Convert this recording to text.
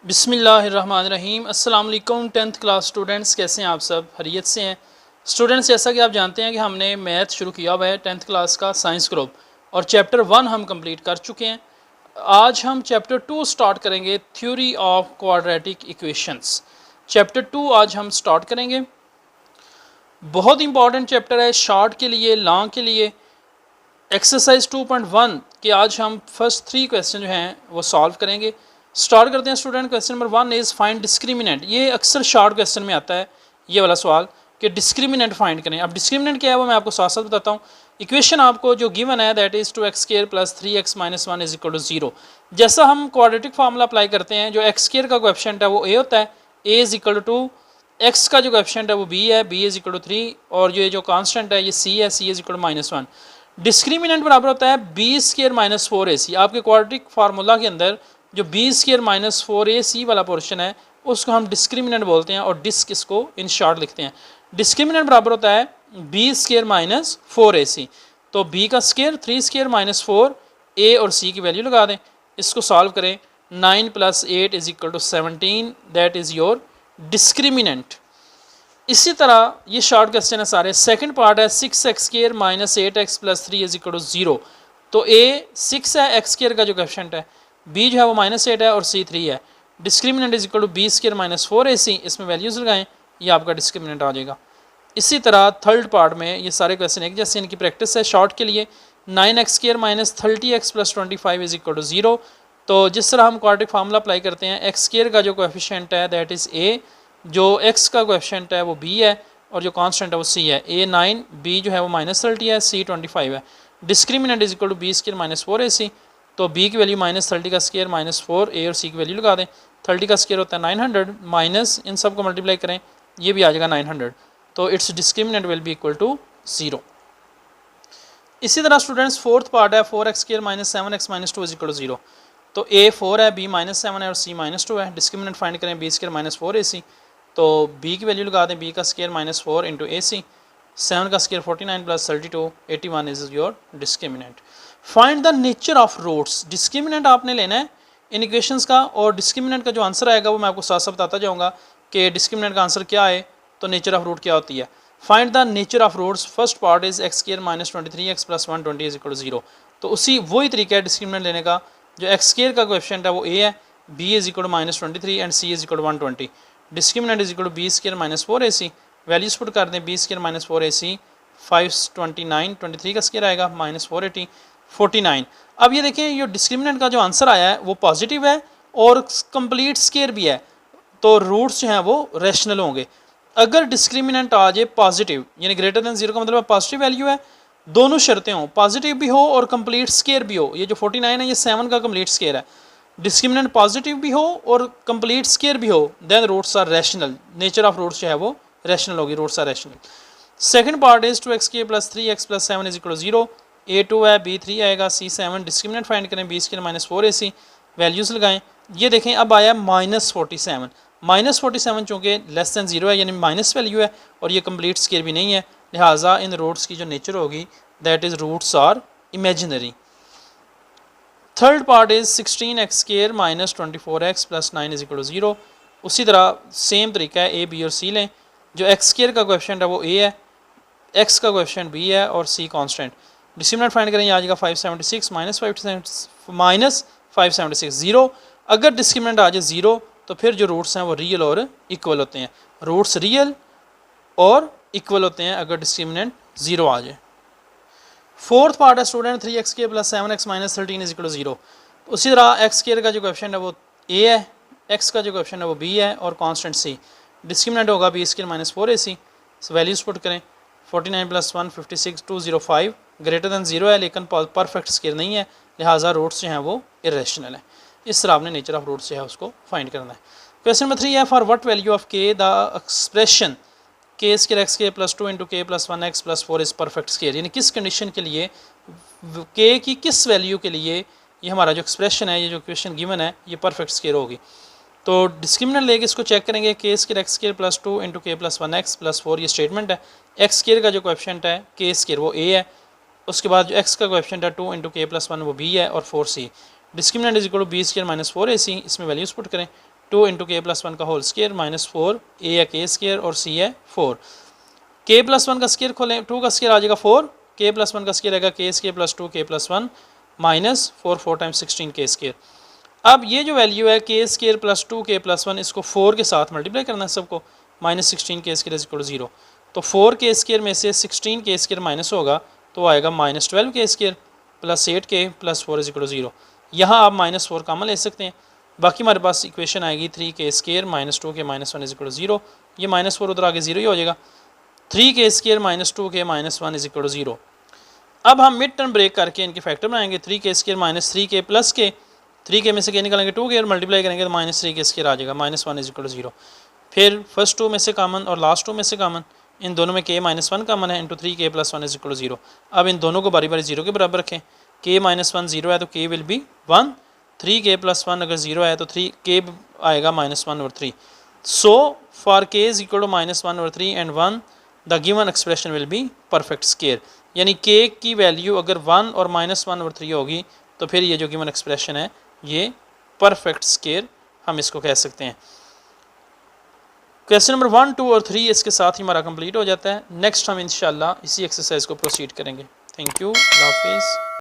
बिस्मिल्लाहिर्रहमानिर्रहीम। अस्सलाम वालेकुम 10th क्लास स्टूडेंट्स, कैसे हैं आप सब? खैरियत से हैं स्टूडेंट्स? जैसा कि आप जानते हैं कि हमने मैथ शुरू किया हुआ है 10th क्लास का साइंस ग्रुप, और चैप्टर 1 हम कंप्लीट कर चुके हैं। आज हम चैप्टर 2 स्टार्ट करेंगे, theory of quadratic equations. Chapter 2 आज हम स्टार्ट करेंगे। बहुत इंपॉर्टेंट चैप्टर है, शॉर्ट के लिए, लॉन्ग के लिए। एक्सरसाइज 2.1 के आज हम फर्स्ट 3 क्वेश्चन जो हैं वो सॉल्व करेंगे। स्टार्ट करते हैं student. Question number 1 is find discriminant. ये अक्सर शॉर्ट क्वेश्चन में आता है ये वाला सवाल कि डिस्क्रिमिनेंट फाइंड करें। अब डिस्क्रिमिनेंट क्या है वो मैं आपको साथ साथ बताता हूँ। इक्वेशन आपको जो गिवन है दैट इज़ 2x² + 3x - 1 = 0। जैसा हम क्वाड्रेटिक फार्मूला अप्लाई करते हैं, जो x² का कोएफिशिएंट है वो a होता है, a = 2, x का जो कोएफिशिएंट है वो b है, b = 3, और ये जो कांस्टेंट है ये c है, c = -1। डिस्क्रिमिनेंट बराबर होता है b² - 4ac। आपके क्वाड्रेटिक फार्मूला के अंदर जो b² - 4ac वाला पोर्शन है उसको हम डिस्क्रिमिनेंट बोलते हैं, और डिस्क इसको इन शॉर्ट लिखते हैं। डिस्क्रिमिनेंट बराबर होता है b² - 4ac। तो b का स्क्वायर 3² - 4, a और c की वैल्यू लगा दें, इसको सॉल्व करें। 9 + 8 = 17, दैट इज़ योर डिस्क्रिमिनेंट। इसी तरह ये शॉर्ट क्वेश्चन है सारे। सेकंड पार्ट है 6x² - 8x + 3 = 0। तो a 6 है, x² का जो कोएफिशिएंट है, b जो है वो -8 है और c 3 है। Discriminant = b² - 4ac। इसमें वैल्यूज़ लगाएं, ये आपका डिस्क्रिमिनेंट आ जाएगा। इसी तरह थर्ड पार्ट में ये सारे क्वेश्चन एक जैसे इनकी प्रैक्टिस है। शॉर्ट के लिए 9x² - 30x + 25 = 0। तो जिस तरह हम क्वाड्रेटिक फार्मूला अप्लाई करते हैं, x² का जो कोएफिशिएंट है दैट इज़ a, जो x का कोएफिशिएंट है वो b है, और जो कांस्टेंट है वो c है। a 9, b जो है वो -30 है, c 25 है। Discriminant = b² - 4ac। तो b की वैल्यू -30 का स्क्वायर -4, a और c की वैल्यू लगा दें। 30 का स्क्वायर होता है 900, माइनस इन सब को मल्टीप्लाई करें, ये भी आ जाएगा 900। तो इट्स डिस्क्रिमिनेंट विल बी = 0। इसी तरह स्टूडेंट्स फोर्थ पार्ट है 4x² - 7x - 2 = 0। तो a 4 है, b -7 है और c -2 है। डिस्क्रिमिनेंट फाइंड करें b² - 4ac। तो b की वैल्यू लगा दें, b का स्क्वायर -4 × ac। 7 का square 49 + 32 81 is your discriminant. Find the nature of roots. Discriminant आपने लेना है इन इक्वेशंस का, और डिस्क्रिमिनेंट का जो आंसर आएगा वो मैं आपको साथ साथ बताता जाऊँगा कि डिस्क्रिमिनेंट का आंसर क्या है, तो नेचर ऑफ रूट क्या होती है। Find the nature of roots. First part is x² - 23x + 120 = 0। तो उसी वही तरीका है डिस्क्रिमिनेंट लेने का। जो x² का कोएफिशिएंट है वो a है, b = -23 and c = 120। Discriminant = b² - 4ac। Values put कर दें, b² - 4ac 529, 23 का स्क्वायर आएगा -480 49। अब ये देखें, ये डिस्क्रिमिनेंट का जो आंसर आया है वो पॉजिटिव है और कंप्लीट स्क्वायर भी है, तो रूट्स जो हैं वो रैशनल होंगे। अगर डिस्क्रिमिनेंट आ जाए पॉजिटिव, यानी ग्रेटर देन 0 का मतलब पॉजिटिव वैल्यू है, दोनों शर्तें हों, पॉजिटिव भी हो और कंप्लीट स्क्वायर भी हो। ये जो 49 है ये 7 का कंप्लीट स्क्वायर है। डिस्क्रिमिनेंट पॉजिटिव भी हो और कंप्लीट स्क्वायर भी हो, then roots are rational. Nature of roots जो है वो रैशनल होगी, roots are rational. Second part is 2x² + 3x + 7 = 0। a2 है, b3 आएगा, c7। डिस्क्रिमिनेंट फाइंड करें, b² - 4ac। वैल्यूज़ लगाएं। ये देखें अब आया -47। -47 चूँकि लेस दैन 0 है, यानी माइनस वैल्यू है, और ये कंप्लीट स्क्वायर भी नहीं है, लिहाजा इन रूट्स की जो नेचर होगी that is roots are imaginary. Third part is 16x² - 24x + 9 = 0। उसी तरह सेम तरीका है, a, b और c लें। जो x² का कोएफिशिएंट है वो a है, x का कोएफिशिएंट b है और c कांस्टेंट। डिस्क्रिमिनेंट फाइंड करें, आ जाएगा 576 -576 0। अगर डिस्क्रिमिनेंट आ जाए 0 तो फिर जो रूट्स हैं वो रियल और इक्वल होते हैं। रूट्स रियल और इक्वल होते हैं अगर डिस्क्रिमिनेंट 0 आ जाए। फोर्थ पार्ट है स्टूडेंट 3x² + 7x - 13 = 0। उसी तरह x² का जो कोएफिशिएंट है वो a है, x का जो कोएफिशिएंट है वो b है और कांस्टेंट c। डिस्क्रिमिनेंट होगा b² - 4ac। वैल्यूज पुट करें, 49 + 1 56 205 ग्रेटर दैन 0 है, लेकिन परफेक्ट स्क्वायर नहीं है, लिहाजा रूट्स जो हैं वो इरेशनल है। इस तरह आपने नेचर ऑफ रूट्स जो है उसको फाइंड करना है। क्वेश्चन नंबर 3 है for what value of k the expression k² x² + 2 × k + 1x + 4 is perfect square. यानी किस कंडीशन के लिए, k की किस वैल्यू के लिए ये हमारा जो एक्सप्रेशन है, ये जो क्वेश्चन गिवन है, ये परफेक्ट स्क्वायर होगी। तो डिस्क्रिमिनेंट लेके इसको चेक करेंगे। k² x² + 2 × k + 1x + 4 ये स्टेटमेंट है। x² का जो कोएफिशिएंट है k² वो a है, उसके बाद जो x का कोएफिशिएंट है 2 × k + 1 वो b है और 4c। Discriminant is equal to B square minus 4ac, इसमें वैल्यूज पुट करें 2 इंटू के प्लस 1 का होल स्क्र माइनस 4, ए है के स्क्र और सी है 4, के प्लस 1 का स्क्र खोलें 2 का स्क्र आ जाएगा 4, के प्लस 1 का स्क्र आएगा के स्क्र प्लस 2 के प्लस 1 माइनस 4 टाइम्स 16 के स्क्र। अब ये जो वैल्यू है के स्क्र प्लस 2 के प्लस 1 इसको 4 के साथ मल्टीप्लाई करना है सबको, माइनस 16 के स्क्र इज इक्वल टू 0। तो 4 के स्क्र में से 16 के स्क्र माइनस होगा तो आएगा माइनस 12 के स्क्र प्लस 8 के प्लस 4 इज इक्वल टू 0। यहाँ आप माइनस 4 कामन ले सकते हैं, बाकी हमारे पास इक्वेशन आएगी 3 के स्क्र माइनस 2 के माइनस 1 इज इक्वल टू 0। ये माइनस 4 उधर आगे 0 ही हो जाएगा, 3 के स्क्र माइनस 2 के माइनस 1 इज इक्वल टू 0। अब हम मिड टर्म ब्रेक करके इनके फैक्टर बनाएंगे, 3 के स्क्र माइनस 3 के प्लस के, 3 के में से के निकालेंगे 2 के और मल्टीप्लाई करेंगे तो माइनस 3 के स्क्र आ जाएगा, माइनस 1 इज इक्वल टू 0। फिर फर्स्ट 2 में से कामन और लास्ट 2 में से कामन, इन दोनों में के माइनस 1 कामन है इंटू 3 के प्लस 1 इज इक्वल टू 0। अब इन दोनों को बारी बारी 0 के बराबर रखें, के माइनस 1 0 है तो के विल बी 1, 3 के प्लस 1 अगर 0 है तो 3 के आएगा माइनस 1 और 3। सो फॉर के इज इक्वल टू माइनस 1 और 3 and 1 the given expression will be perfect square, यानी के की वैल्यू अगर 1 और माइनस 1 और 3 होगी तो फिर ये जो गिवन एक्सप्रेशन है ये परफेक्ट स्क्वायर हम इसको कह सकते हैं। क्वेश्चन नंबर 1, 2 और 3 इसके साथ ही हमारा कंप्लीट हो जाता है। नेक्स्ट हम इंशाल्लाह इसी एक्सरसाइज को प्रोसीड करेंगे। थैंक यू, अल्लाह हाफिज़।